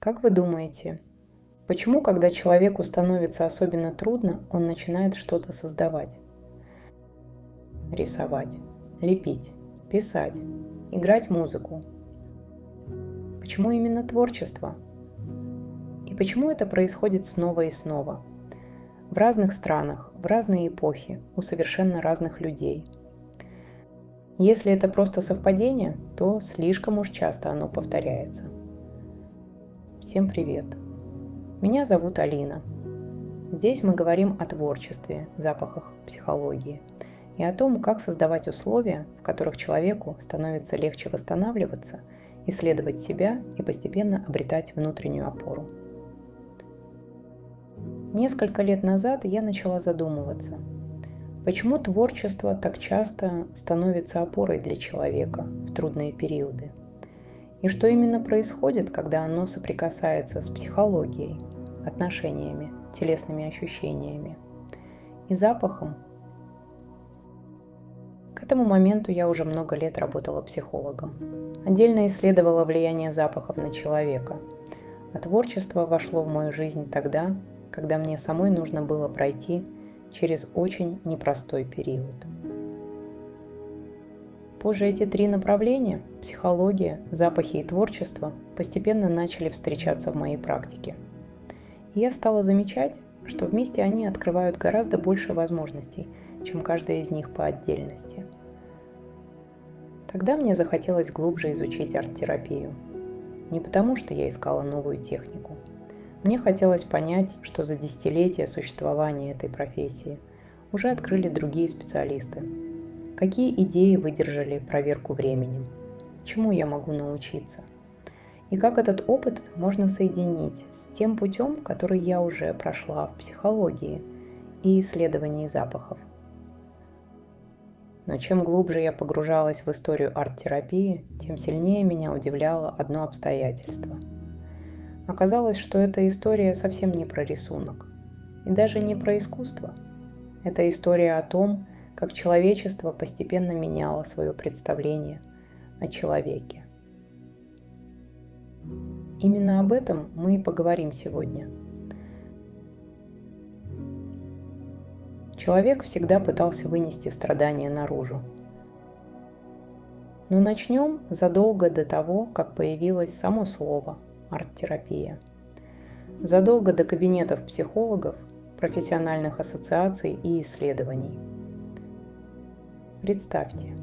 Как вы думаете, почему, когда человеку становится особенно трудно, он начинает что-то создавать? Рисовать, лепить, писать, играть музыку. Почему именно творчество? И почему это происходит снова и снова? В разных странах, в разные эпохи, у совершенно разных людей. Если это просто совпадение, то слишком уж часто оно повторяется. Всем привет! Меня зовут Алина. Здесь мы говорим о творчестве, запахах, психологии и о том, как создавать условия, в которых человеку становится легче восстанавливаться, исследовать себя и постепенно обретать внутреннюю опору. Несколько лет назад я начала задумываться, почему творчество так часто становится опорой для человека в трудные периоды, и что именно происходит, когда оно соприкасается с психологией, отношениями, телесными ощущениями и запахом. К этому моменту я уже много лет работала психологом. Отдельно исследовала влияние запахов на человека, а творчество вошло в мою жизнь тогда, когда мне самой нужно было пройти через очень непростой период. Позже эти три направления – психология, запахи и творчество – постепенно начали встречаться в моей практике. И я стала замечать, что вместе они открывают гораздо больше возможностей, чем каждая из них по отдельности. Тогда мне захотелось глубже изучить арт-терапию. Не потому, что я искала новую технику. Мне хотелось понять, что за десятилетия существования этой профессии уже открыли другие специалисты. Какие идеи выдержали проверку временем? Чему я могу научиться? И как этот опыт можно соединить с тем путем, который я уже прошла в психологии и исследовании запахов. Но чем глубже я погружалась в историю арт-терапии, тем сильнее меня удивляло одно обстоятельство. Оказалось, что эта история совсем не про рисунок и даже не про искусство. Это история о том, как человечество постепенно меняло свое представление о человеке. Именно об этом мы и поговорим сегодня. Человек всегда пытался вынести страдания наружу. Но начнем задолго до того, как появилось само слово арт-терапия. Задолго до кабинетов психологов, профессиональных ассоциаций и исследований. Представьте,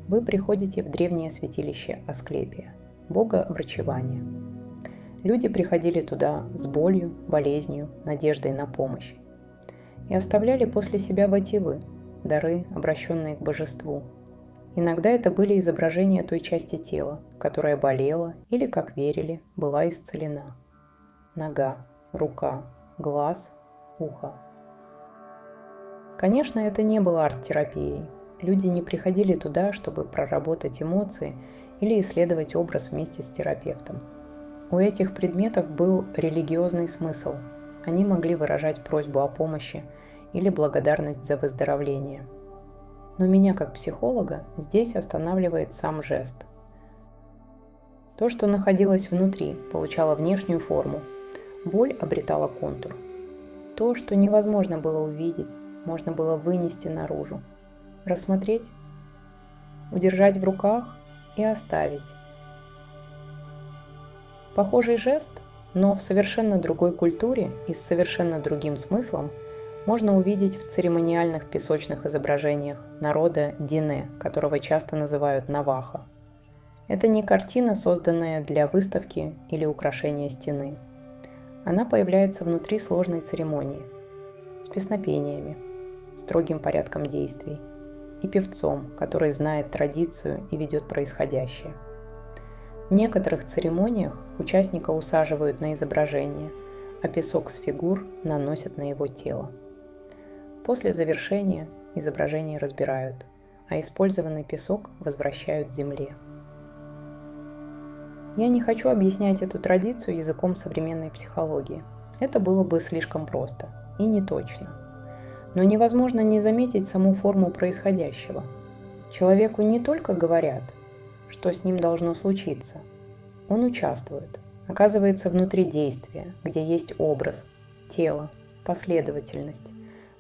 вы приходите в древнее святилище Асклепия, бога врачевания. Люди приходили туда с болью, болезнью, надеждой на помощь и оставляли после себя вотивы, дары, обращенные к божеству. Иногда это были изображения той части тела, которая болела или, как верили, была исцелена. Нога, рука, глаз, ухо. Конечно, это не было арт-терапией. Люди не приходили туда, чтобы проработать эмоции или исследовать образ вместе с терапевтом. У этих предметов был религиозный смысл. Они могли выражать просьбу о помощи или благодарность за выздоровление. Но меня, как психолога, здесь останавливает сам жест. То, что находилось внутри, получало внешнюю форму. Боль обретала контур. То, что невозможно было увидеть, можно было вынести наружу. Рассмотреть, удержать в руках и оставить. Похожий жест, но в совершенно другой культуре и с совершенно другим смыслом, можно увидеть в церемониальных песочных изображениях народа Дине, которого часто называют Наваха. Это не картина, созданная для выставки или украшения стены. Она появляется внутри сложной церемонии, с песнопениями, строгим порядком действий и певцом, который знает традицию и ведет происходящее. В некоторых церемониях участника усаживают на изображение, а песок с фигур наносят на его тело. После завершения изображение разбирают, а использованный песок возвращают земле. Я не хочу объяснять эту традицию языком современной психологии. Это было бы слишком просто и не точно. Но невозможно не заметить саму форму происходящего. Человеку не только говорят, что с ним должно случиться. Он участвует, оказывается внутри действия, где есть образ, тело, последовательность,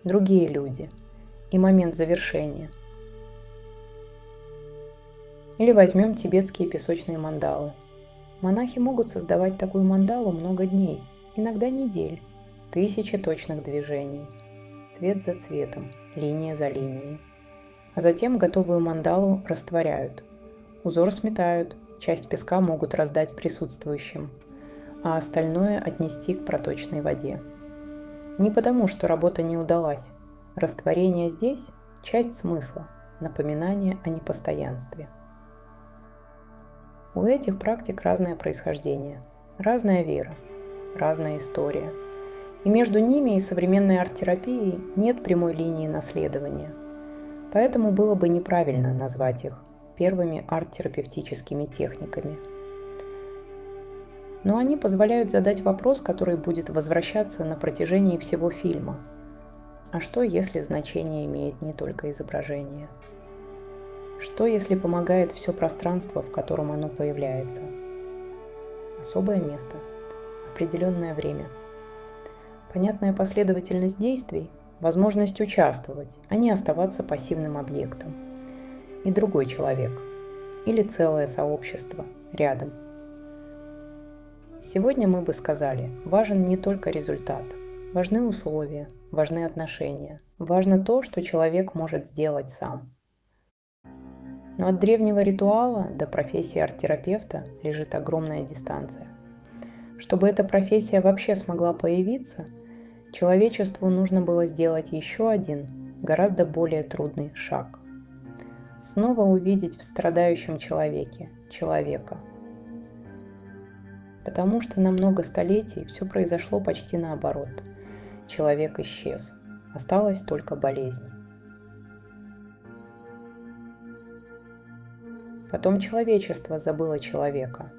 другие люди и момент завершения. Или возьмем тибетские песочные мандалы. Монахи могут создавать такую мандалу много дней, иногда недель, тысячи точных движений, цвет за цветом, линия за линией. А затем готовую мандалу растворяют, узор сметают, часть песка могут раздать присутствующим, а остальное отнести к проточной воде. Не потому, что работа не удалась. Растворение здесь – часть смысла, напоминание о непостоянстве. У этих практик разное происхождение, разная вера, разная история. И между ними и современной арт-терапией нет прямой линии наследования. Поэтому было бы неправильно назвать их первыми арт-терапевтическими техниками. Но они позволяют задать вопрос, который будет возвращаться на протяжении всего фильма. А что, если значение имеет не только изображение? Что, если помогает все пространство, в котором оно появляется? Особое место, определенное время, понятная последовательность действий, возможность участвовать, а не оставаться пассивным объектом. И другой человек, или целое сообщество рядом. Сегодня мы бы сказали, важен не только результат, важны условия, важны отношения, важно то, что человек может сделать сам. Но от древнего ритуала до профессии арт-терапевта лежит огромная дистанция. Чтобы эта профессия вообще смогла появиться, человечеству нужно было сделать еще один, гораздо более трудный шаг. Снова увидеть в страдающем человеке человека. Потому что на много столетий все произошло почти наоборот. Человек исчез, осталась только болезнь. Потом человечество забыло человека.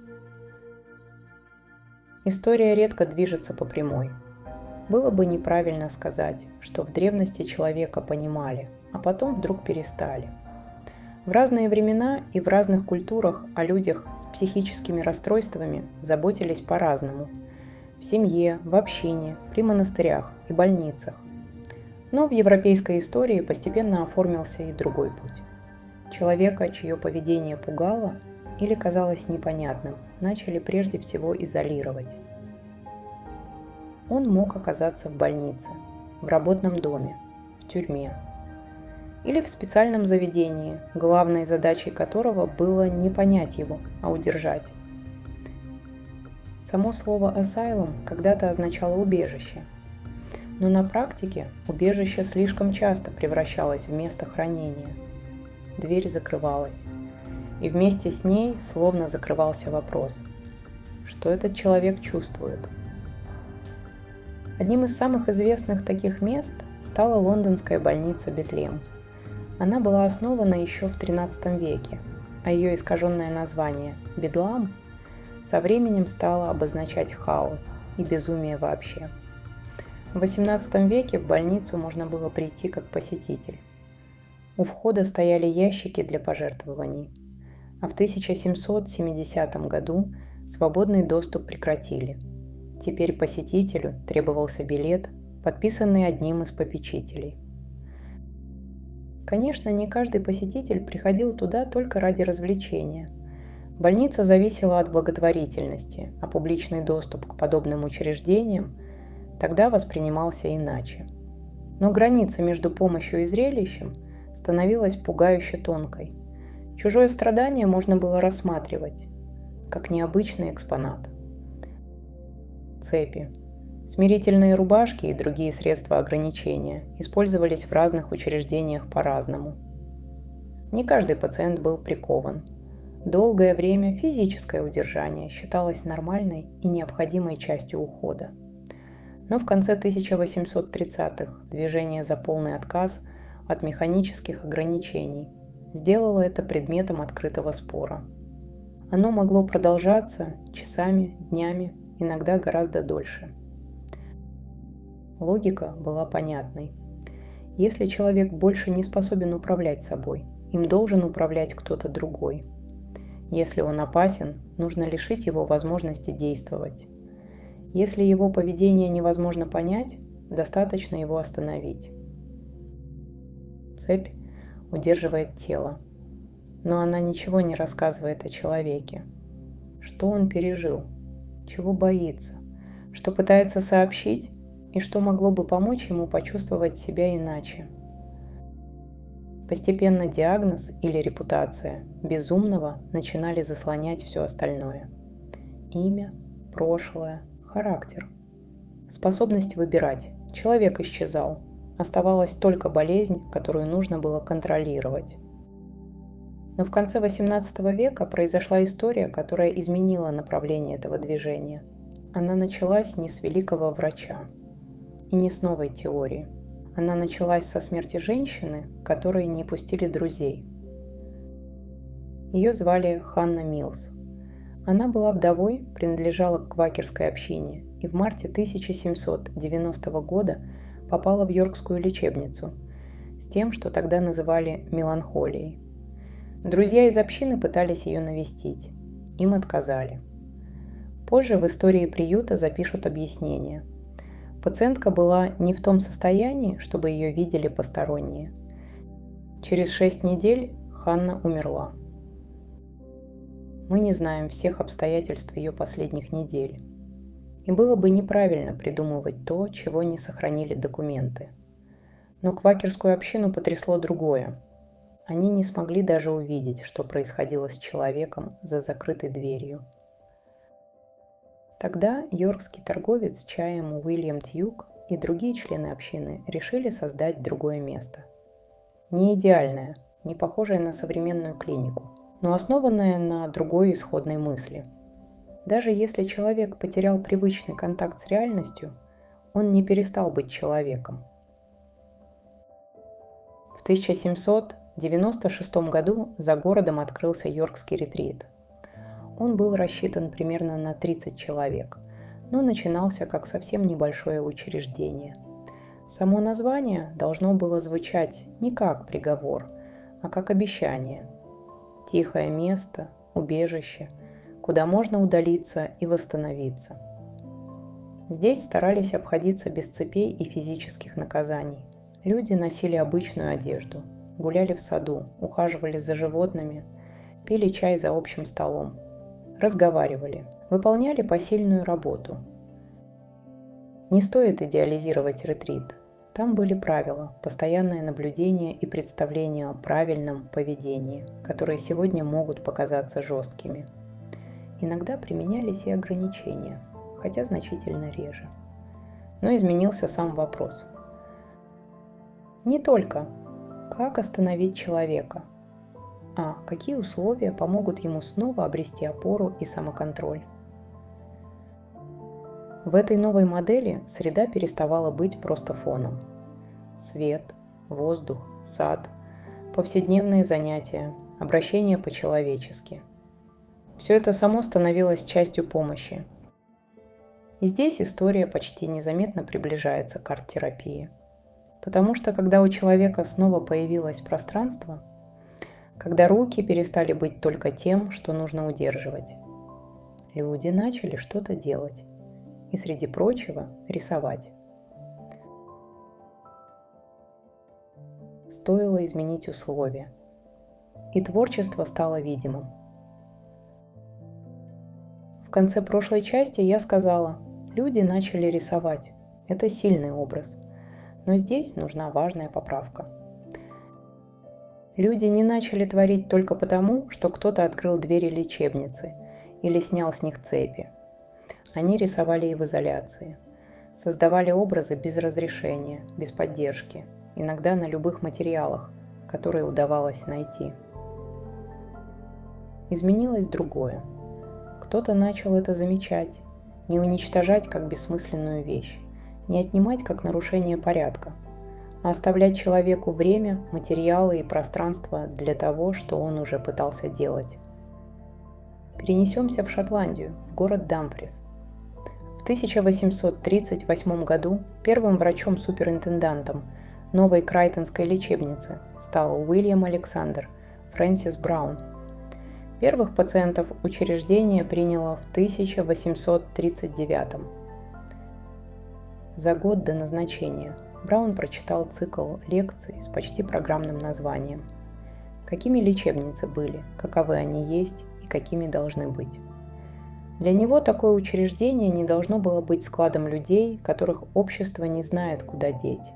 История редко движется по прямой. Было бы неправильно сказать, что в древности человека понимали, а потом вдруг перестали. В разные времена и в разных культурах о людях с психическими расстройствами заботились по-разному. В семье, в общине, при монастырях и больницах. Но в европейской истории постепенно оформился и другой путь. Человека, чье поведение пугало или казалось непонятным, начали прежде всего изолировать. Он мог оказаться в больнице, в работном доме, в тюрьме или в специальном заведении, главной задачей которого было не понять его, а удержать. Само слово «asylum» когда-то означало «убежище», но на практике убежище слишком часто превращалось в место хранения. Дверь закрывалась, и вместе с ней словно закрывался вопрос, что этот человек чувствует. Одним из самых известных таких мест стала лондонская больница Бетлем. Она была основана еще в XIII веке, а ее искаженное название «Бедлам» со временем стало обозначать хаос и безумие вообще. В XVIII веке в больницу можно было прийти как посетитель. У входа стояли ящики для пожертвований, а в 1770 году свободный доступ прекратили. Теперь посетителю требовался билет, подписанный одним из попечителей. Конечно, не каждый посетитель приходил туда только ради развлечения. Больница зависела от благотворительности, а публичный доступ к подобным учреждениям тогда воспринимался иначе. Но граница между помощью и зрелищем становилась пугающе тонкой. Чужое страдание можно было рассматривать как необычный экспонат. Цепи, смирительные рубашки и другие средства ограничения использовались в разных учреждениях по-разному. Не каждый пациент был прикован. Долгое время физическое удержание считалось нормальной и необходимой частью ухода. Но в конце 1830-х движение за полный отказ от механических ограничений сделало это предметом открытого спора. Оно могло продолжаться часами, днями, иногда гораздо дольше. Логика была понятной. Если человек больше не способен управлять собой, им должен управлять кто-то другой. Если он опасен, нужно лишить его возможности действовать. Если его поведение невозможно понять, достаточно его остановить. Цепь удерживает тело, но она ничего не рассказывает о человеке. Что он пережил, чего боится, что пытается сообщить и что могло бы помочь ему почувствовать себя иначе. Постепенно диагноз или репутация безумного начинали заслонять все остальное. Имя, прошлое, характер. Способность выбирать. Человек исчезал. Оставалась только болезнь, которую нужно было контролировать. Но в конце XVIII века произошла история, которая изменила направление этого движения. Она началась не с великого врача и не с новой теории. Она началась со смерти женщины, которой не пустили друзей. Ее звали Ханна Милс. Она была вдовой, принадлежала к квакерской общине и в марте 1790 года попала в Йоркскую лечебницу с тем, что тогда называли меланхолией. Друзья из общины пытались ее навестить. Им отказали. Позже в истории приюта запишут объяснение. Пациентка была не в том состоянии, чтобы ее видели посторонние. Через 6 недель Ханна умерла. Мы не знаем всех обстоятельств ее последних недель. И было бы неправильно придумывать то, чего не сохранили документы. Но квакерскую общину потрясло другое. Они не смогли даже увидеть, что происходило с человеком за закрытой дверью. Тогда йоркский торговец чаем Уильям Тьюк и другие члены общины решили создать другое место. Не идеальное, не похожее на современную клинику, но основанное на другой исходной мысли. Даже если человек потерял привычный контакт с реальностью, он не перестал быть человеком. В 1796 году за городом открылся Йоркский ретрит. Он был рассчитан примерно на 30 человек, но начинался как совсем небольшое учреждение. Само название должно было звучать не как приговор, а как обещание. Тихое место, убежище, куда можно удалиться и восстановиться. Здесь старались обходиться без цепей и физических наказаний. Люди носили обычную одежду, гуляли в саду, ухаживали за животными, пили чай за общим столом, разговаривали, выполняли посильную работу. Не стоит идеализировать ретрит. Там были правила, постоянное наблюдение и представление о правильном поведении, которые сегодня могут показаться жесткими. Иногда применялись и ограничения, хотя значительно реже. Но изменился сам вопрос. Не только как остановить человека, а какие условия помогут ему снова обрести опору и самоконтроль. В этой новой модели среда переставала быть просто фоном. Свет, воздух, сад, повседневные занятия, обращение по-человечески. Все это само становилось частью помощи. И здесь история почти незаметно приближается к арт-терапии. Потому что когда у человека снова появилось пространство, когда руки перестали быть только тем, что нужно удерживать, люди начали что-то делать. И, среди прочего, рисовать. Стоило изменить условия, и творчество стало видимым. В конце прошлой части я сказала, люди начали рисовать. Это сильный образ. Но здесь нужна важная поправка. Люди не начали творить только потому, что кто-то открыл двери лечебницы или снял с них цепи. Они рисовали и в изоляции, создавали образы без разрешения, без поддержки, иногда на любых материалах, которые удавалось найти. Изменилось другое. Кто-то начал это замечать, не уничтожать как бессмысленную вещь, не отнимать как нарушение порядка, а оставлять человеку время, материалы и пространство для того, что он уже пытался делать. Перенесемся в Шотландию, в город Дамфрис. В 1838 году первым врачом-суперинтендантом новой Крайтонской лечебницы стал Уильям Александр Фрэнсис Браун. Первых пациентов учреждение приняло в 1839. За год до назначения Браун прочитал цикл лекций с почти программным названием «Какими лечебницы были, каковы они есть и какими должны быть». Для него такое учреждение не должно было быть складом людей, которых общество не знает, куда деть.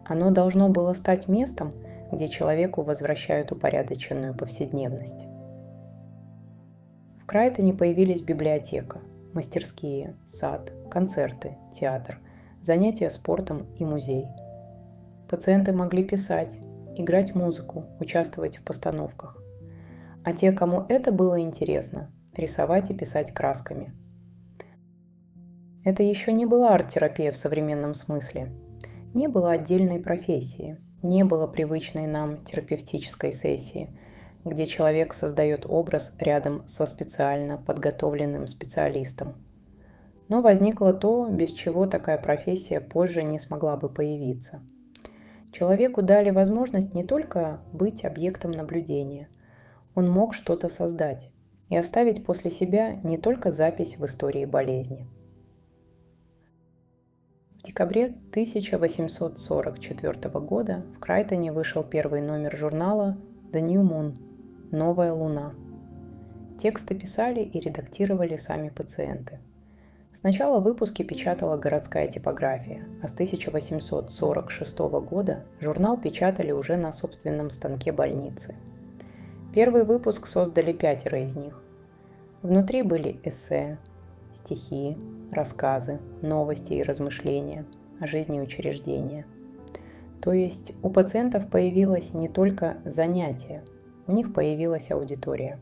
Оно должно было стать местом, где человеку возвращают упорядоченную повседневность. В Крайтоне появились библиотека, мастерские, сад, концерты, театр, занятия спортом и музей. Пациенты могли писать, играть музыку, участвовать в постановках. А те, кому это было интересно, рисовать и писать красками. Это еще не была арт-терапия в современном смысле. Не было отдельной профессии, не было привычной нам терапевтической сессии, где человек создает образ рядом со специально подготовленным специалистом. Но возникло то, без чего такая профессия позже не смогла бы появиться. Человеку дали возможность не только быть объектом наблюдения, он мог что-то создать и оставить после себя не только запись в истории болезни. В декабре 1844 года в Крайтоне вышел первый номер журнала «The New Moon» – «Новая луна». Тексты писали и редактировали сами пациенты. Сначала выпуски печатала городская типография, а с 1846 года журнал печатали уже на собственном станке больницы. Первый выпуск создали 5 из них. Внутри были эссе, стихи, рассказы, новости и размышления о жизни учреждения. То есть у пациентов появилось не только занятие, у них появилась аудитория.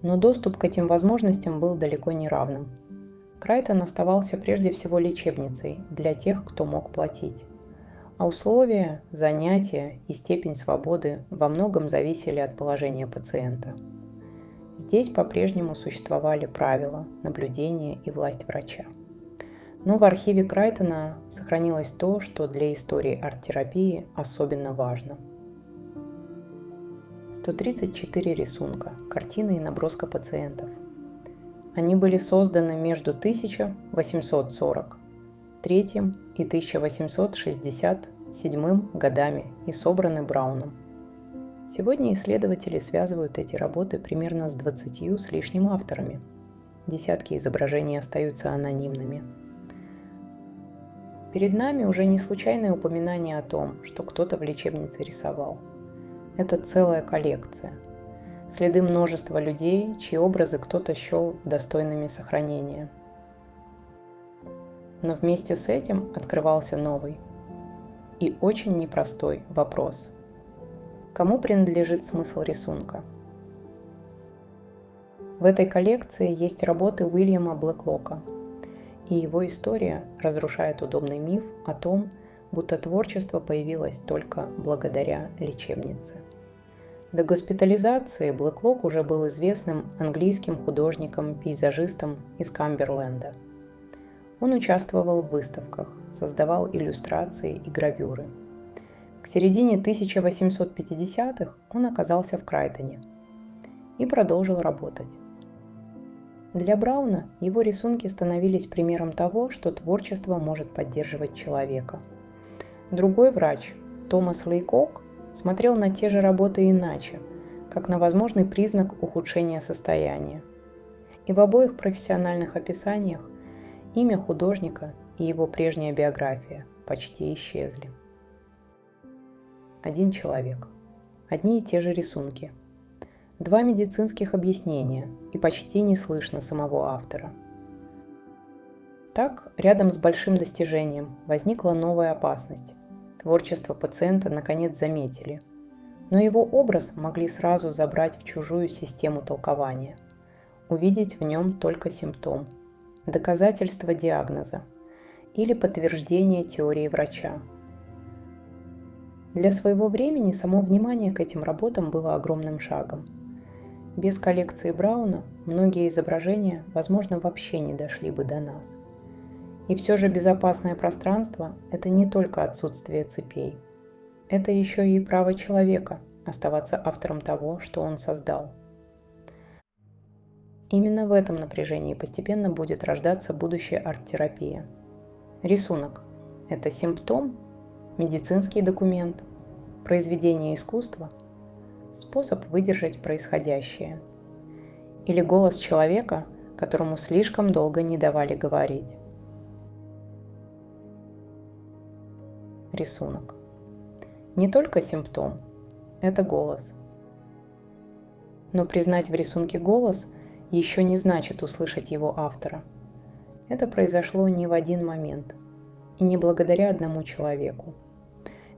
Но доступ к этим возможностям был далеко не равным. Крайтон оставался прежде всего лечебницей для тех, кто мог платить. А условия, занятия и степень свободы во многом зависели от положения пациента. Здесь по-прежнему существовали правила, наблюдения и власть врача. Но в архиве Крайтона сохранилось то, что для истории арт-терапии особенно важно. 134 рисунка, картины и наброска пациентов. Они были созданы между 1843 и 1867 годами и собраны Брауном. Сегодня исследователи связывают эти работы примерно с 20 с лишним авторами. Десятки изображений остаются анонимными. Перед нами уже не случайное упоминание о том, что кто-то в лечебнице рисовал. Это целая коллекция. Следы множества людей, чьи образы кто-то счел достойными сохранения. Но вместе с этим открывался новый и очень непростой вопрос. Кому принадлежит смысл рисунка? В этой коллекции есть работы Уильяма Блэклока, и его история разрушает удобный миф о том, будто творчество появилось только благодаря лечебнице. До госпитализации Блэклок уже был известным английским художником-пейзажистом из Камберленда. Он участвовал в выставках, создавал иллюстрации и гравюры. К середине 1850-х он оказался в Крайтоне и продолжил работать. Для Брауна его рисунки становились примером того, что творчество может поддерживать человека. Другой врач, Томас Лейкок, смотрел на те же работы иначе, как на возможный признак ухудшения состояния. И в обоих профессиональных описаниях имя художника и его прежняя биография почти исчезли. Один человек, одни и те же рисунки, 2 медицинских объяснения, и почти не слышно самого автора. Так, рядом с большим достижением возникла новая опасность. Творчество пациента наконец заметили, но его образ могли сразу забрать в чужую систему толкования, увидеть в нем только симптом, доказательство диагноза или подтверждение теории врача. Для своего времени само внимание к этим работам было огромным шагом. Без коллекции Брауна многие изображения, возможно, вообще не дошли бы до нас. И все же безопасное пространство – это не только отсутствие цепей. Это еще и право человека оставаться автором того, что он создал, Именно в этом напряжении постепенно будет рождаться будущая арт-терапия. Рисунок – это симптом, медицинский документ, произведение искусства, способ выдержать происходящее. Или голос человека, которому слишком долго не давали говорить. Рисунок. Не только симптом, это голос. Но признать в рисунке голос еще не значит услышать его автора. Это произошло не в один момент и не благодаря одному человеку.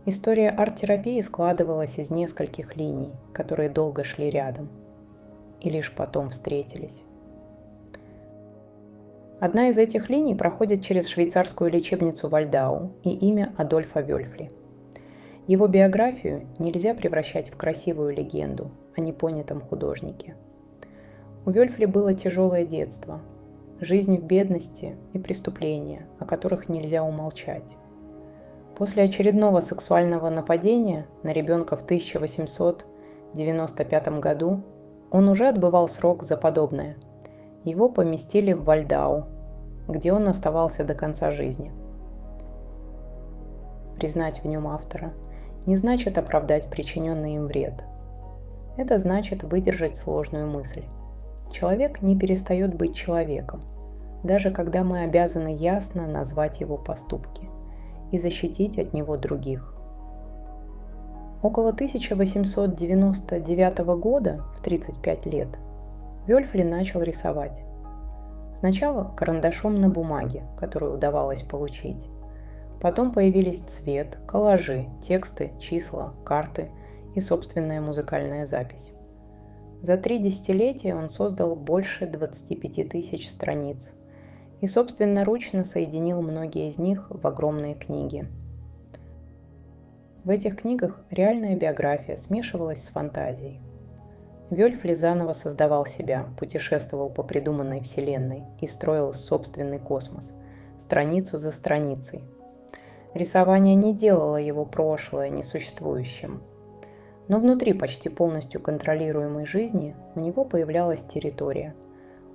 История арт-терапии складывалась из нескольких линий, которые долго шли рядом и лишь потом встретились. Одна из этих линий проходит через швейцарскую лечебницу Вальдау и имя Адольфа Вёльфли. Его биографию нельзя превращать в красивую легенду о непонятом художнике. У Вёльфли было тяжелое детство, жизнь в бедности и преступления, о которых нельзя умолчать. После очередного сексуального нападения на ребенка в 1895 году он уже отбывал срок за подобное. Его поместили в Вальдау, где он оставался до конца жизни. Признать в нем автора не значит оправдать причиненный им вред. Это значит выдержать сложную мысль. Человек не перестает быть человеком, даже когда мы обязаны ясно назвать его поступки и защитить от него других. Около 1899 года, в 35 лет, Вёльфли начал рисовать. Сначала карандашом на бумаге, которую удавалось получить. Потом появились цвет, коллажи, тексты, числа, карты и собственная музыкальная запись. За 3 десятилетия он создал больше 25 тысяч страниц и собственноручно соединил многие из них в огромные книги. В этих книгах реальная биография смешивалась с фантазией. Вёльфли заново создавал себя, путешествовал по придуманной вселенной и строил собственный космос, страницу за страницей. Рисование не делало его прошлое несуществующим. Но внутри почти полностью контролируемой жизни у него появлялась территория,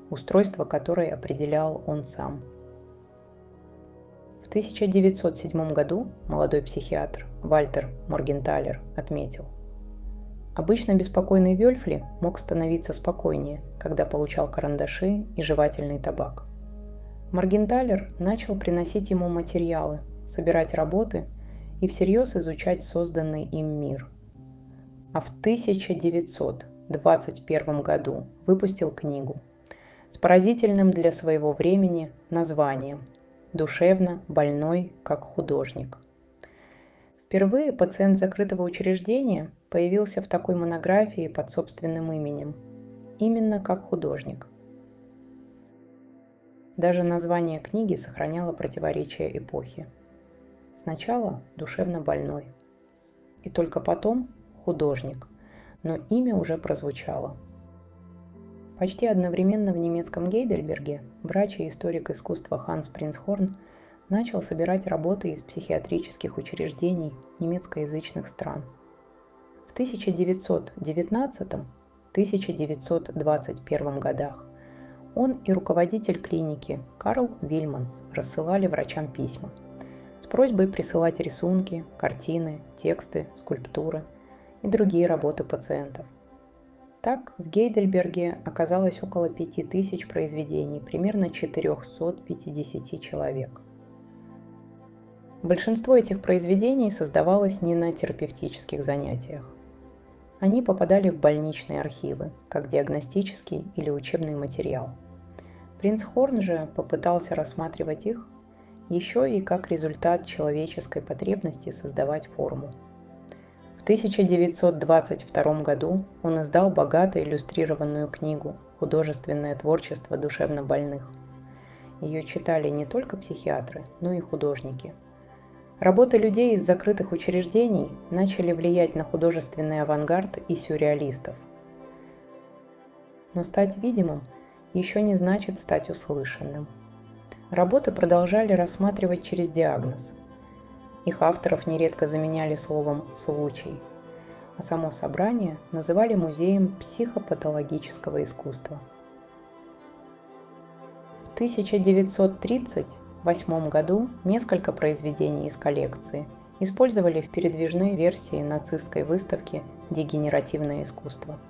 устройство которой определял он сам. В 1907 году молодой психиатр Вальтер Моргенталер отметил: обычно беспокойный Вёльфли мог становиться спокойнее, когда получал карандаши и жевательный табак. Моргенталер начал приносить ему материалы, собирать работы и всерьез изучать созданный им мир. А в 1921 году выпустил книгу с поразительным для своего времени названием «Душевно больной как художник». Впервые пациент закрытого учреждения появился в такой монографии под собственным именем, именно как художник. Даже название книги сохраняло противоречие эпохи. Сначала душевно больной, и только потом художник, но имя уже прозвучало. Почти одновременно в немецком Гейдельберге врач и историк искусства Ханс Принцхорн начал собирать работы из психиатрических учреждений немецкоязычных стран. В 1919-1921 годах он и руководитель клиники Карл Вильманс рассылали врачам письма с просьбой присылать рисунки, картины, тексты, скульптуры и другие работы пациентов. Так, в Гейдельберге оказалось около 5000 произведений, примерно 450 человек. Большинство этих произведений создавалось не на терапевтических занятиях. Они попадали в больничные архивы, как диагностический или учебный материал. Принцхорн же попытался рассматривать их еще и как результат человеческой потребности создавать форму. В 1922 году он издал богато иллюстрированную книгу «Художественное творчество душевнобольных». Ее читали не только психиатры, но и художники. Работы людей из закрытых учреждений начали влиять на художественный авангард и сюрреалистов. Но стать видимым еще не значит стать услышанным. Работы продолжали рассматривать через диагноз. Их авторов нередко заменяли словом «случай», а само собрание называли музеем психопатологического искусства. В 1938 году несколько произведений из коллекции использовали в передвижной версии нацистской выставки «Дегенеративное искусство».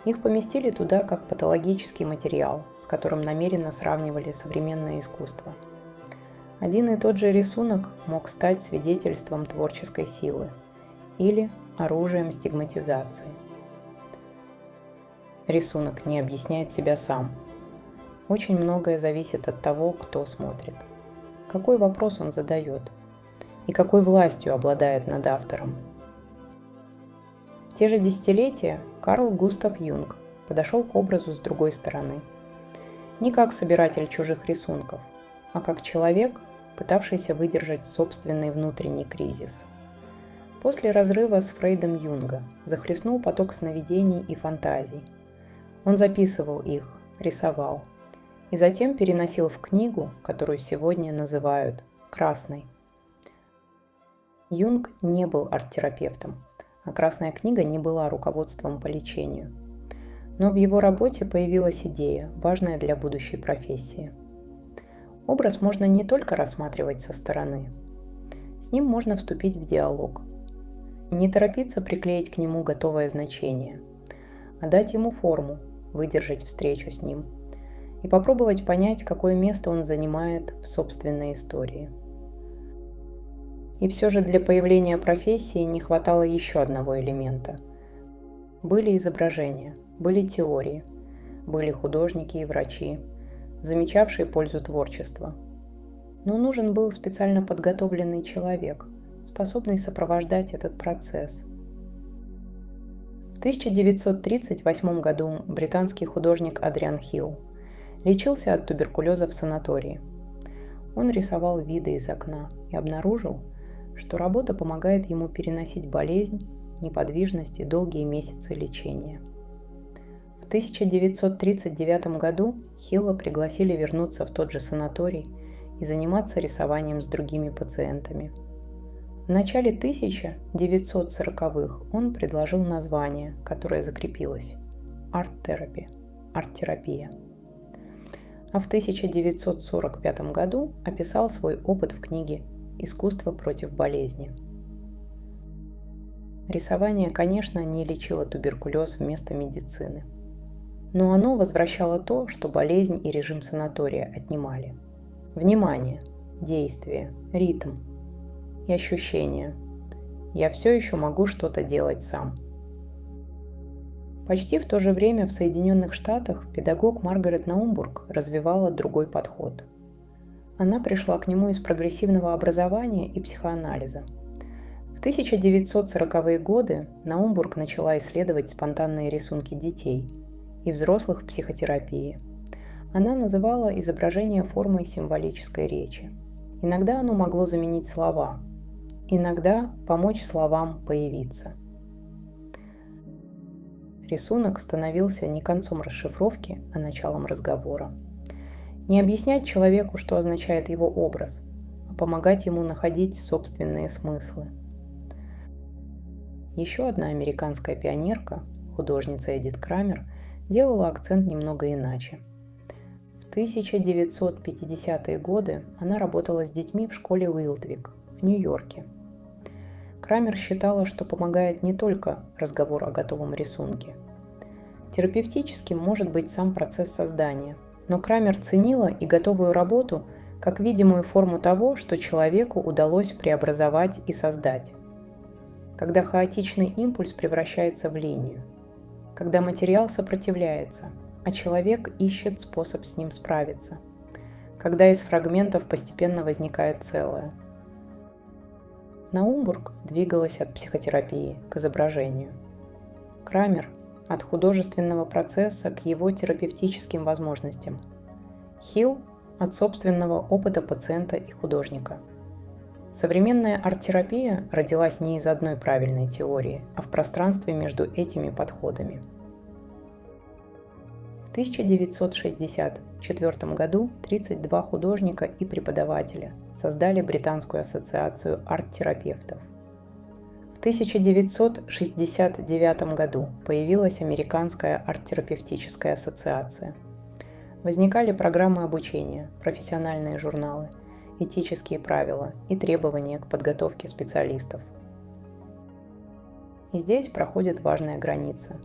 Их поместили туда как патологический материал, с которым намеренно сравнивали современное искусство. Один и тот же рисунок мог стать свидетельством творческой силы или оружием стигматизации. Рисунок не объясняет себя сам. Очень многое зависит от того, кто смотрит, какой вопрос он задает и какой властью обладает над автором. В те же десятилетия Карл Густав Юнг подошел к образу с другой стороны. Не как собиратель чужих рисунков, а как человек, пытавшийся выдержать собственный внутренний кризис. После разрыва с Фрейдом Юнга захлестнул поток сновидений и фантазий. Он записывал их, рисовал и затем переносил в книгу, которую сегодня называют «красной». Юнг не был арт-терапевтом, а «Красная книга» не была руководством по лечению. Но в его работе появилась идея, важная для будущей профессии. Образ можно не только рассматривать со стороны. С ним можно вступить в диалог. И не торопиться приклеить к нему готовое значение, а дать ему форму, выдержать встречу с ним и попробовать понять, какое место он занимает в собственной истории. И все же для появления профессии не хватало еще одного элемента. Были изображения, были теории, были художники и врачи, замечавшие пользу творчества. Но нужен был специально подготовленный человек, способный сопровождать этот процесс. В 1938 году британский художник Адриан Хилл лечился от туберкулеза в санатории. Он рисовал виды из окна и обнаружил, что работа помогает ему переносить болезнь, неподвижность и долгие месяцы лечения. В 1939 году Хилла пригласили вернуться в тот же санаторий и заниматься рисованием с другими пациентами. В начале 1940-х он предложил название, которое закрепилось – арт-терапия, арт-терапия. А в 1945 году описал свой опыт в книге «Искусство против болезни». Рисование, конечно, не лечило туберкулез вместо медицины. Но оно возвращало то, что болезнь и режим санатория отнимали. Внимание, действие, ритм и ощущение. Я все еще могу что-то делать сам. Почти в то же время в Соединенных Штатах педагог Маргарет Наумбург развивала другой подход. Она пришла к нему из прогрессивного образования и психоанализа. В 1940-е годы Наумбург начала исследовать спонтанные рисунки детей и взрослых в психотерапии. Она называла изображение формой символической речи. Иногда оно могло заменить слова, иногда помочь словам появиться. Рисунок становился не концом расшифровки, а началом разговора. Не объяснять человеку, что означает его образ, а помогать ему находить собственные смыслы. Еще одна американская пионерка, художница Эдит Крамер, делала акцент немного иначе. В 1950-е годы она работала с детьми в школе Уилтвик в Нью-Йорке. Крамер считала, что помогает не только разговор о готовом рисунке. Терапевтическим может быть сам процесс создания, но Крамер ценила и готовую работу как видимую форму того, что человеку удалось преобразовать и создать. Когда хаотичный импульс превращается в линию, когда материал сопротивляется, а человек ищет способ с ним справиться, когда из фрагментов постепенно возникает целое. Наумбург двигалась от психотерапии к изображению. Крамер – от художественного процесса к его терапевтическим возможностям. Хилл – от собственного опыта пациента и художника. Современная арт-терапия родилась не из одной правильной теории, а в пространстве между этими подходами. В 1964 году 32 художника и преподавателя создали Британскую ассоциацию арт-терапевтов. В 1969 году появилась Американская арт-терапевтическая ассоциация. Возникали программы обучения, профессиональные журналы, этические правила и требования к подготовке специалистов. И здесь проходит важная граница.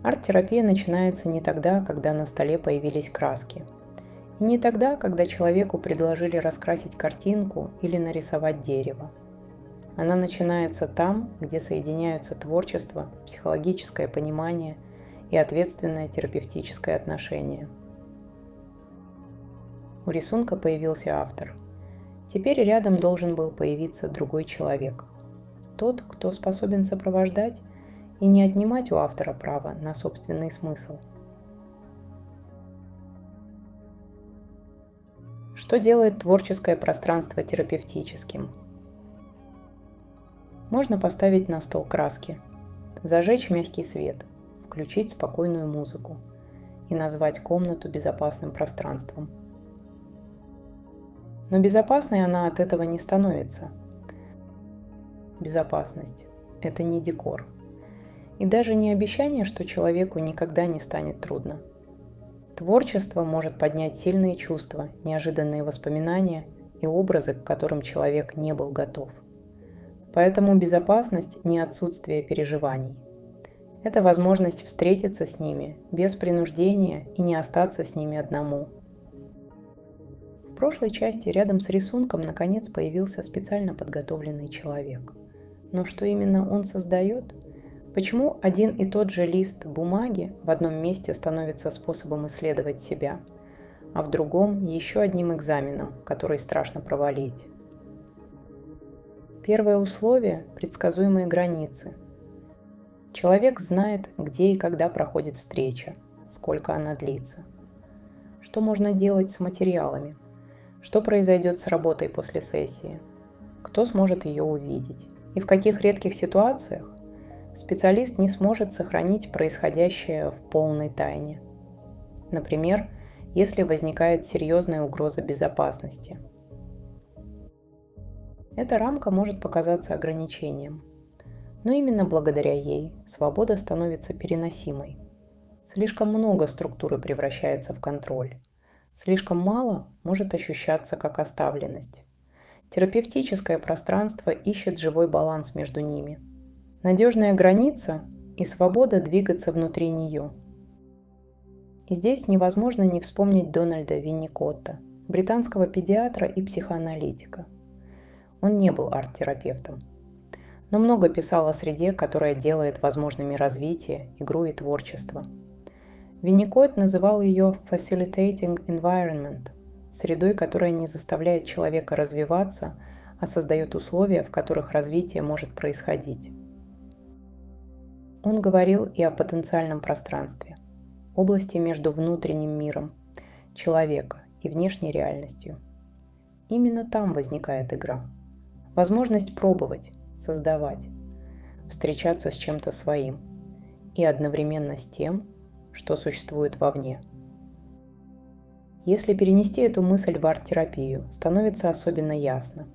Арт-терапия начинается не тогда, когда на столе появились краски, и не тогда, когда человеку предложили раскрасить картинку или нарисовать дерево. Она начинается там, где соединяются творчество, психологическое понимание и ответственное терапевтическое отношение. У рисунка появился автор. Теперь рядом должен был появиться другой человек. Тот, кто способен сопровождать и не отнимать у автора право на собственный смысл. Что делает творческое пространство терапевтическим? Можно поставить на стол краски, зажечь мягкий свет, включить спокойную музыку и назвать комнату безопасным пространством. Но безопасной она от этого не становится. Безопасность – это не декор. И даже не обещание, что человеку никогда не станет трудно. Творчество может поднять сильные чувства, неожиданные воспоминания и образы, к которым человек не был готов. Поэтому безопасность – не отсутствие переживаний. Это возможность встретиться с ними без принуждения и не остаться с ними одному. В прошлой части рядом с рисунком наконец появился специально подготовленный человек. Но что именно он создает? Почему один и тот же лист бумаги в одном месте становится способом исследовать себя, а в другом еще одним экзаменом, который страшно провалить? Первое условие – предсказуемые границы. Человек знает, где и когда проходит встреча, сколько она длится. Что можно делать с материалами? Что произойдет с работой после сессии? Кто сможет ее увидеть? И в каких редких ситуациях специалист не сможет сохранить происходящее в полной тайне. Например, если возникает серьезная угроза безопасности. Эта рамка может показаться ограничением, но именно благодаря ей свобода становится переносимой. Слишком много структуры превращается в контроль. Слишком мало может ощущаться как оставленность. Терапевтическое пространство ищет живой баланс между ними. Надежная граница и свобода двигаться внутри нее. И здесь невозможно не вспомнить Дональда Винникотта, британского педиатра и психоаналитика. Он не был арт-терапевтом, но много писал о среде, которая делает возможными развитие, игру и творчество. Винникотт называл ее «facilitating environment» – средой, которая не заставляет человека развиваться, а создает условия, в которых развитие может происходить. Он говорил и о потенциальном пространстве, области между внутренним миром, человека и внешней реальностью. Именно там возникает игра. Возможность пробовать, создавать, встречаться с чем-то своим и одновременно с тем, что существует вовне. Если перенести эту мысль в арт-терапию, становится особенно ясно.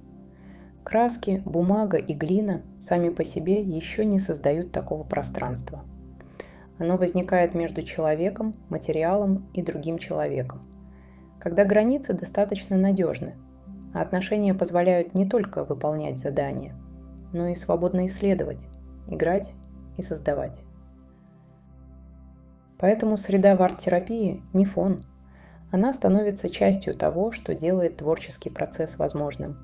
Краски, бумага и глина сами по себе еще не создают такого пространства. Оно возникает между человеком, материалом и другим человеком, когда границы достаточно надежны, а отношения позволяют не только выполнять задания, но и свободно исследовать, играть и создавать. Поэтому среда в арт-терапии не фон. Она становится частью того, что делает творческий процесс возможным.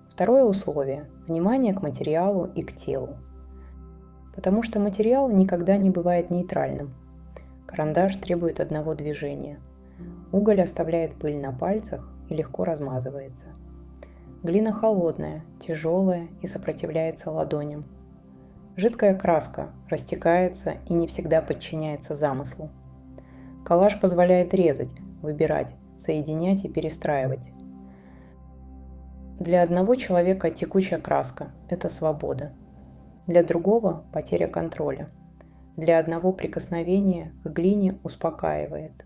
Второе условие – внимание к материалу и к телу. Потому что материал никогда не бывает нейтральным. Карандаш требует одного движения. Уголь оставляет пыль на пальцах и легко размазывается. Глина холодная, тяжелая и сопротивляется ладоням. Жидкая краска растекается и не всегда подчиняется замыслу. Коллаж позволяет резать, выбирать, соединять и перестраивать. Для одного человека текучая краска – это свобода. Для другого – потеря контроля. Для одного прикосновение к глине успокаивает.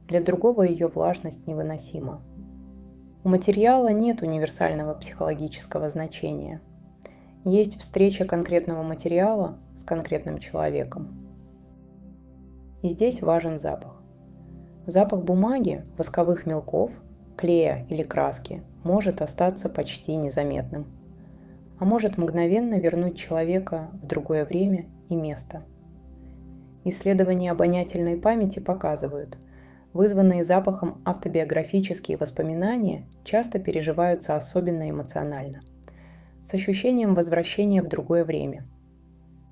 Для другого ее влажность невыносима. У материала нет универсального психологического значения. Есть встреча конкретного материала с конкретным человеком. И здесь важен запах. Запах бумаги, восковых мелков, клея или краски может остаться почти незаметным, а может мгновенно вернуть человека в другое время и место. Исследования обонятельной памяти показывают, вызванные запахом автобиографические воспоминания часто переживаются особенно эмоционально, с ощущением возвращения в другое время.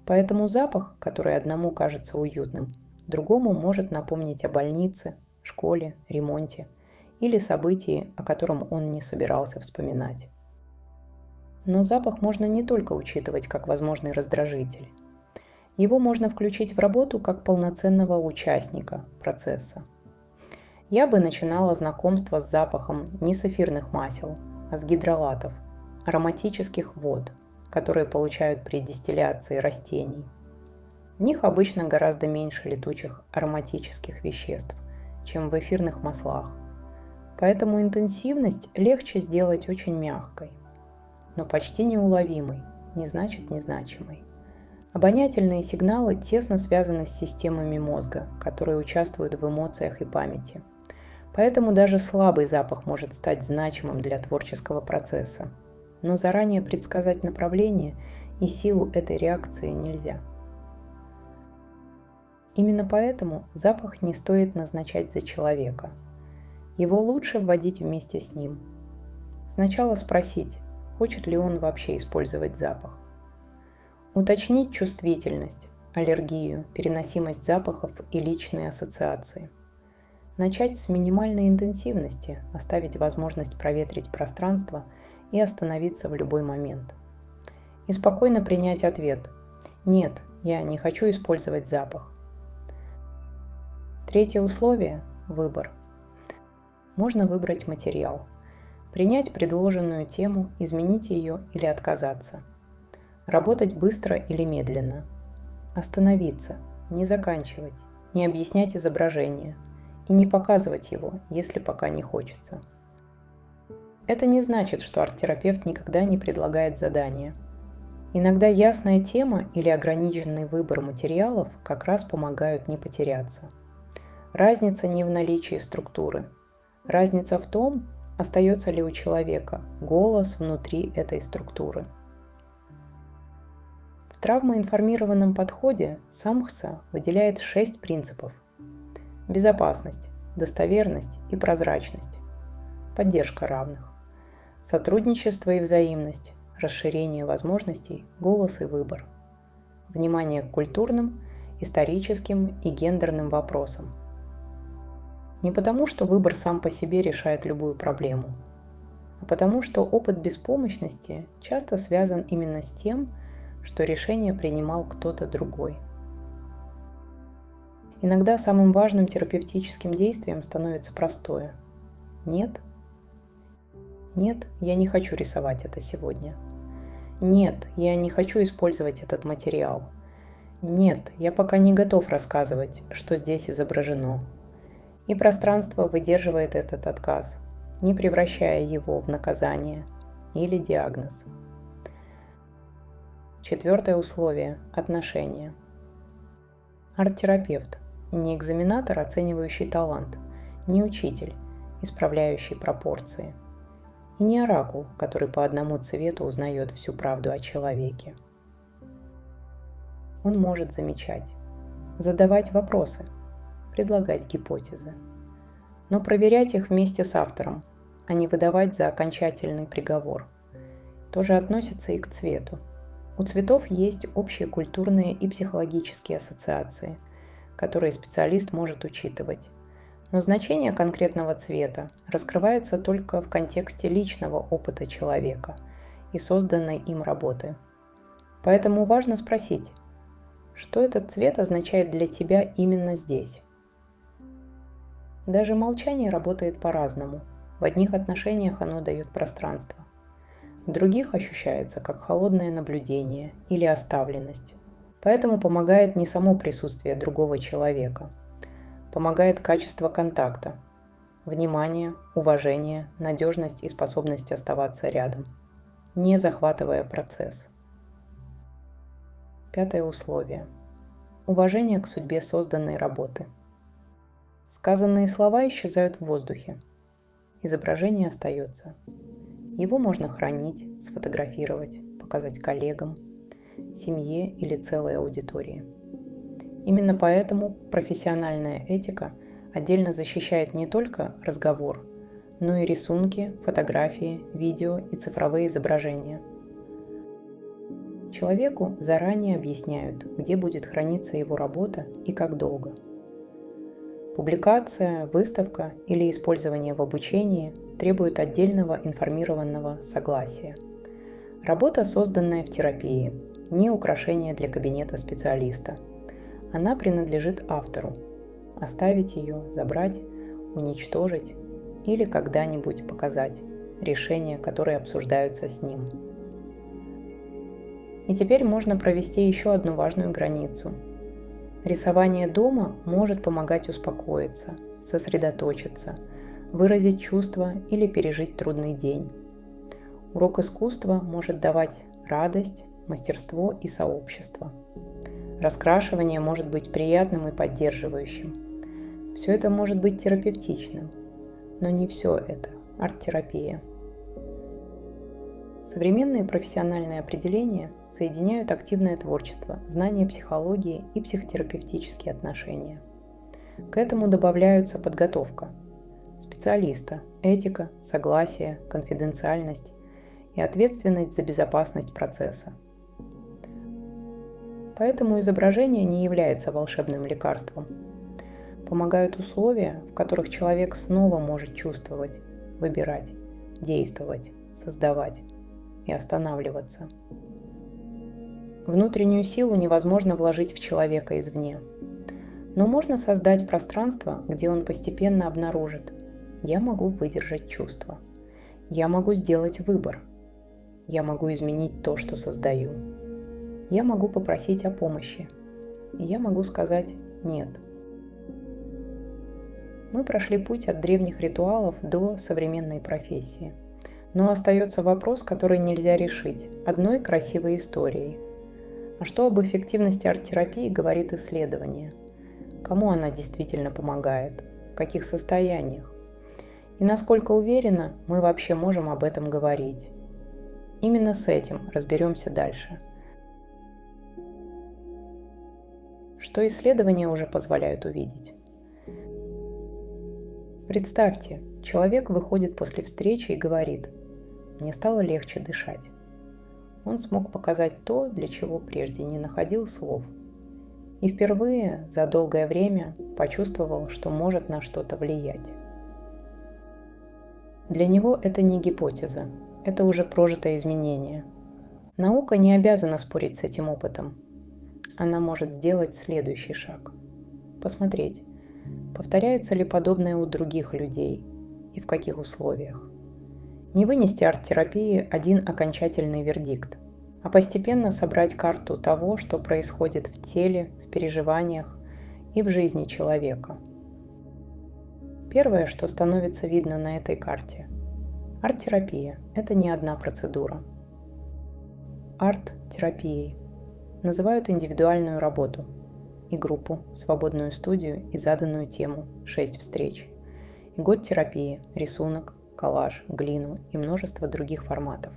Поэтому запах, который одному кажется уютным, другому может напомнить о больнице, школе, ремонте или событии, о котором он не собирался вспоминать. Но запах можно не только учитывать как возможный раздражитель. Его можно включить в работу как полноценного участника процесса. Я бы начинала знакомство с запахом не с эфирных масел, а с гидролатов, ароматических вод, которые получают при дистилляции растений. В них обычно гораздо меньше летучих ароматических веществ, чем в эфирных маслах. Поэтому интенсивность легче сделать очень мягкой, но почти неуловимой, не значит незначимой. Обонятельные сигналы тесно связаны с системами мозга, которые участвуют в эмоциях и памяти. Поэтому даже слабый запах может стать значимым для творческого процесса. Но заранее предсказать направление и силу этой реакции нельзя. Именно поэтому запах не стоит назначать за человека. Его лучше вводить вместе с ним. Сначала спросить, хочет ли он вообще использовать запах. Уточнить чувствительность, аллергию, переносимость запахов и личные ассоциации. Начать с минимальной интенсивности, оставить возможность проветрить пространство и остановиться в любой момент. И спокойно принять ответ: «Нет, я не хочу использовать запах». Третье условие – выбор. Можно выбрать материал, принять предложенную тему, изменить ее или отказаться. Работать быстро или медленно. Остановиться, не заканчивать, не объяснять изображение и не показывать его, если пока не хочется. Это не значит, что арт-терапевт никогда не предлагает задания. Иногда ясная тема или ограниченный выбор материалов как раз помогают не потеряться. Разница не в наличии структуры. Разница в том, остается ли у человека голос внутри этой структуры. В травмоинформированном подходе Самхса выделяет 6 принципов: безопасность, достоверность и прозрачность, поддержка равных, сотрудничество и взаимность, расширение возможностей, голос и выбор, внимание к культурным, историческим и гендерным вопросам. Не потому, что выбор сам по себе решает любую проблему, а потому, что опыт беспомощности часто связан именно с тем, что решение принимал кто-то другой. Иногда самым важным терапевтическим действием становится простое: «Нет. Нет, я не хочу рисовать это сегодня. Нет, я не хочу использовать этот материал. Нет, я пока не готов рассказывать, что здесь изображено». И пространство выдерживает этот отказ, не превращая его в наказание или диагноз. Четвертое условие – отношения. Арт-терапевт – не экзаменатор, оценивающий талант, не учитель, исправляющий пропорции, и не оракул, который по одному цвету узнает всю правду о человеке. Он может замечать, задавать вопросы, предлагать гипотезы, но проверять их вместе с автором, а не выдавать за окончательный приговор. То же относится и к цвету. У цветов есть общие культурные и психологические ассоциации, которые специалист может учитывать. Но значение конкретного цвета раскрывается только в контексте личного опыта человека и созданной им работы. Поэтому важно спросить, что этот цвет означает для тебя именно здесь. Даже молчание работает по-разному. В одних отношениях оно дает пространство. В других ощущается как холодное наблюдение или оставленность. Поэтому помогает не само присутствие другого человека. Помогает качество контакта, внимание, уважение, надежность и способность оставаться рядом, не захватывая процесс. Пятое условие. уважение к судьбе созданной работы. Сказанные слова исчезают в воздухе. Изображение остается. Его можно хранить, сфотографировать, показать коллегам, семье или целой аудитории. Именно поэтому профессиональная этика отдельно защищает не только разговор, но и рисунки, фотографии, видео и цифровые изображения. Человеку заранее объясняют, где будет храниться его работа и как долго. Публикация, выставка или использование в обучении требуют отдельного информированного согласия. Работа, созданная в терапии, не украшение для кабинета специалиста. Она принадлежит автору. Оставить ее, забрать, уничтожить или когда-нибудь показать решения, которые обсуждаются с ним. И теперь можно провести еще одну важную границу. Рисование дома может помогать успокоиться, сосредоточиться, выразить чувства или пережить трудный день. Урок искусства может давать радость, мастерство и сообщество. Раскрашивание может быть приятным и поддерживающим. Все это может быть терапевтичным, но не все это арт-терапия. Современные профессиональные определения соединяют активное творчество, знание психологии и психотерапевтические отношения. К этому добавляются подготовка специалиста, этика, согласие, конфиденциальность и ответственность за безопасность процесса. Поэтому изображение не является волшебным лекарством. Помогают условия, в которых человек снова может чувствовать, выбирать, действовать, создавать и останавливаться. Внутреннюю силу невозможно вложить в человека извне. Но можно создать пространство, где он постепенно обнаружит: я могу выдержать чувства, я могу сделать выбор, я могу изменить то, что создаю, я могу попросить о помощи, и я могу сказать «нет». Мы прошли путь от древних ритуалов до современной профессии. Но остается вопрос, который нельзя решить одной красивой историей. А что об эффективности арт-терапии говорит исследование? Кому она действительно помогает? В каких состояниях? И насколько уверенно мы вообще можем об этом говорить? Именно с этим разберемся дальше. Что исследования уже позволяют увидеть? Представьте, человек выходит после встречи и говорит: «Мне стало легче дышать». Он смог показать то, для чего прежде не находил слов. И впервые за долгое время почувствовал, что может на что-то влиять. Для него это не гипотеза, это уже прожитое изменение. Наука не обязана спорить с этим опытом. Она может сделать следующий шаг. Посмотреть, повторяется ли подобное у других людей и в каких условиях. Не вынести арт-терапии один окончательный вердикт, а постепенно собрать карту того, что происходит в теле, в переживаниях и в жизни человека. Первое, что становится видно на этой карте – арт-терапия – это не одна процедура. Арт-терапией называют индивидуальную работу и группу, свободную студию и заданную тему, 6 встреч, и год терапии, рисунок, коллаж, глину и множество других форматов.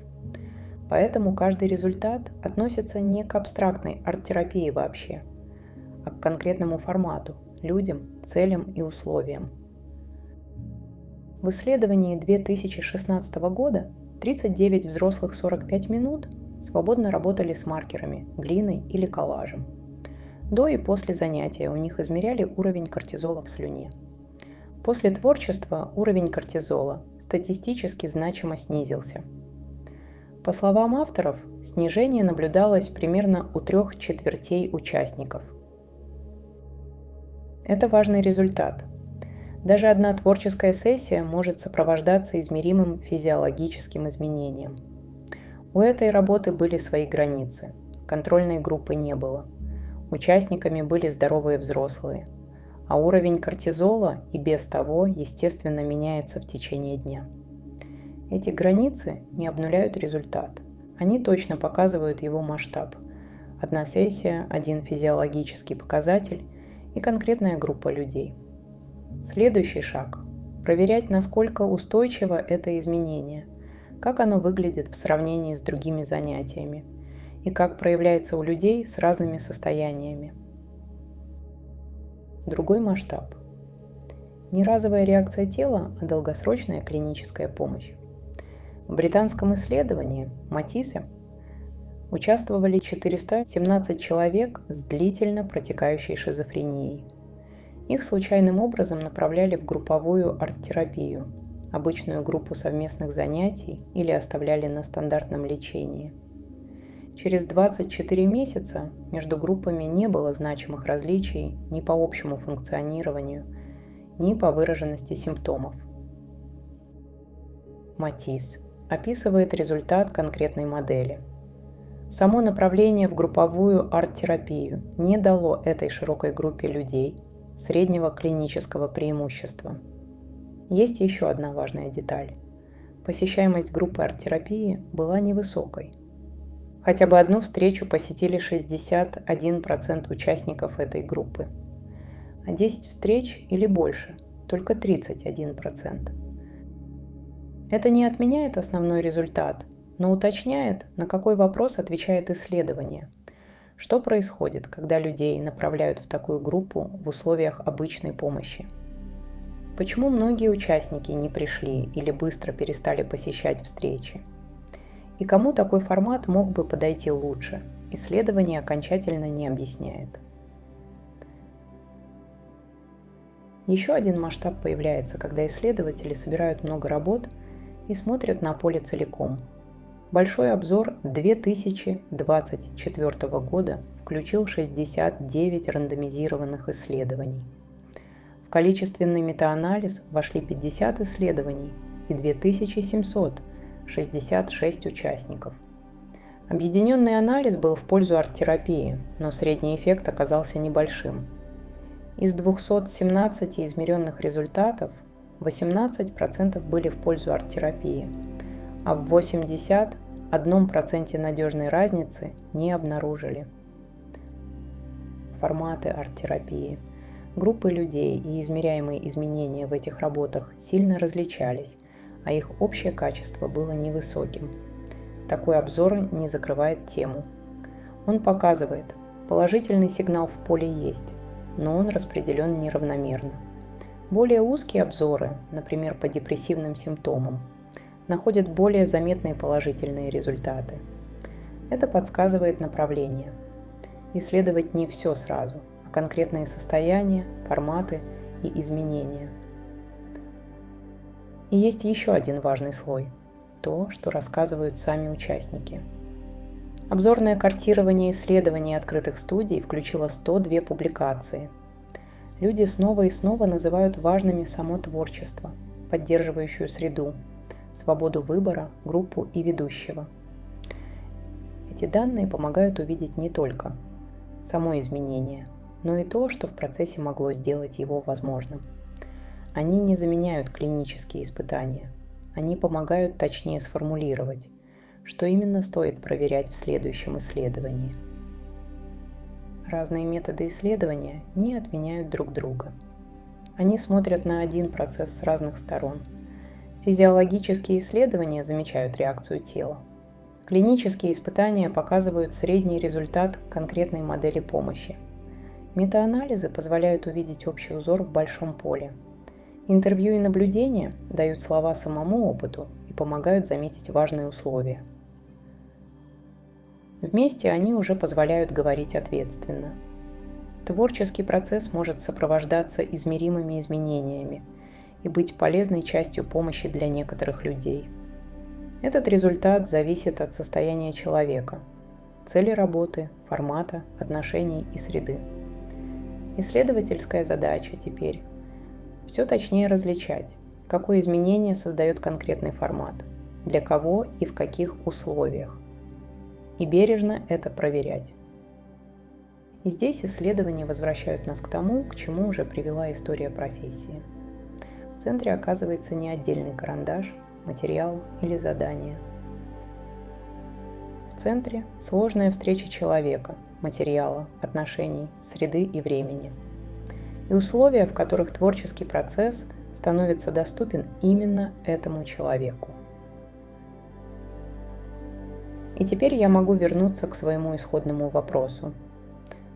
Поэтому каждый результат относится не к абстрактной арт-терапии вообще, а к конкретному формату, людям, целям и условиям. В исследовании 2016 года 39 взрослых 45 минут свободно работали с маркерами, глиной или коллажем. До и после занятия у них измеряли уровень кортизола в слюне. После творчества уровень кортизола статистически значимо снизился. По словам авторов, снижение наблюдалось примерно у 3/4 участников. Это важный результат. Даже одна творческая сессия может сопровождаться измеримым физиологическим изменением. У этой работы были свои границы. Контрольной группы не было. Участниками были здоровые взрослые. А уровень кортизола и без того, естественно, меняется в течение дня. Эти границы не обнуляют результат. Они точно показывают его масштаб. Одна сессия, один физиологический показатель и конкретная группа людей. Следующий шаг – проверять, насколько устойчиво это изменение, как оно выглядит в сравнении с другими занятиями и как проявляется у людей с разными состояниями. Другой масштаб. Не разовая реакция тела, а долгосрочная клиническая помощь. В британском исследовании Матисе участвовали 417 человек с длительно протекающей шизофренией. Их случайным образом направляли в групповую арт-терапию, обычную группу совместных занятий или оставляли на стандартном лечении. Через 24 месяца между группами не было значимых различий ни по общему функционированию, ни по выраженности симптомов. Матис описывает результат конкретной модели. Само направление в групповую арт-терапию не дало этой широкой группе людей среднего клинического преимущества. Есть еще одна важная деталь. Посещаемость группы арт-терапии была невысокой. Хотя бы одну встречу посетили 61% участников этой группы, а 10 встреч или больше – только 31%. Это не отменяет основной результат, но уточняет, на какой вопрос отвечает исследование. Что происходит, когда людей направляют в такую группу в условиях обычной помощи? Почему многие участники не пришли или быстро перестали посещать встречи? И кому такой формат мог бы подойти лучше? Исследование окончательно не объясняет. Еще один масштаб появляется, когда исследователи собирают много работ и смотрят на поле целиком. Большой обзор 2024 года включил 69 рандомизированных исследований. В количественный метаанализ вошли 50 исследований и 2766 участников. Объединенный анализ был в пользу арт-терапии, но средний эффект оказался небольшим. Из 217 измеренных результатов 18% были в пользу арт-терапии, а в 81% надежной разницы не обнаружили. Форматы арт-терапии, группы людей и измеряемые изменения в этих работах сильно различались, а их общее качество было невысоким. Такой обзор не закрывает тему. Он показывает, положительный сигнал в поле есть, но он распределен неравномерно. Более узкие обзоры, например, по депрессивным симптомам, находят более заметные положительные результаты. Это подсказывает направление. Исследовать не все сразу, а конкретные состояния, форматы и изменения. И есть еще один важный слой – то, что рассказывают сами участники. Обзорное картирование исследований открытых студий включило 102 публикации. Люди снова и снова называют важными само творчество, поддерживающую среду, свободу выбора, группу и ведущего. Эти данные помогают увидеть не только само изменение, но и то, что в процессе могло сделать его возможным. Они не заменяют клинические испытания, они помогают точнее сформулировать, что именно стоит проверять в следующем исследовании. Разные методы исследования не отменяют друг друга. Они смотрят на один процесс с разных сторон. Физиологические исследования замечают реакцию тела. Клинические испытания показывают средний результат конкретной модели помощи. Метаанализы позволяют увидеть общий узор в большом поле. Интервью и наблюдения дают слова самому опыту и помогают заметить важные условия. Вместе они уже позволяют говорить ответственно. Творческий процесс может сопровождаться измеримыми изменениями и быть полезной частью помощи для некоторых людей. Этот результат зависит от состояния человека, цели работы, формата, отношений и среды. Исследовательская задача теперь все точнее различать, какое изменение создает конкретный формат, для кого и в каких условиях, и бережно это проверять. И здесь исследования возвращают нас к тому, к чему уже привела история профессии. В центре оказывается не отдельный карандаш, материал или задание. В центре сложная встреча человека материала, отношений, среды и времени. И условия, в которых творческий процесс становится доступен именно этому человеку. И теперь я могу вернуться к своему исходному вопросу.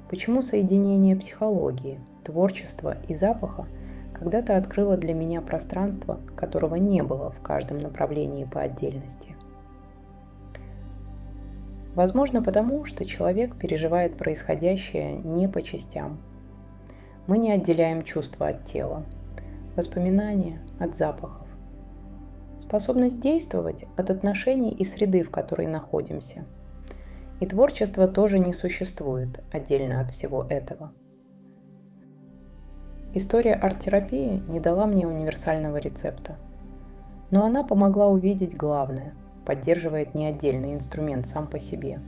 Почему соединение психологии, творчества и запаха когда-то открыло для меня пространство, которого не было в каждом направлении по отдельности? Возможно, потому что человек переживает происходящее не по частям. Мы не отделяем чувства от тела, воспоминания от запахов, способность действовать от отношений и среды, в которой находимся. И творчество тоже не существует отдельно от всего этого. История арт-терапии не дала мне универсального рецепта, но она помогла увидеть главное, поддерживает не отдельный инструмент сам по себе,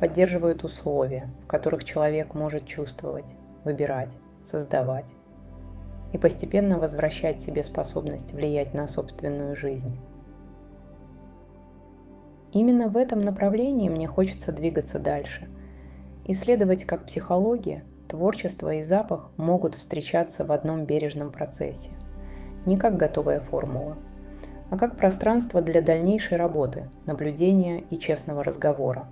поддерживает условия, в которых человек может чувствовать, выбирать, создавать и постепенно возвращать себе способность влиять на собственную жизнь. Именно в этом направлении мне хочется двигаться дальше, исследовать, как психология, творчество и запах могут встречаться в одном бережном процессе, не как готовая формула, а как пространство для дальнейшей работы, наблюдения и честного разговора.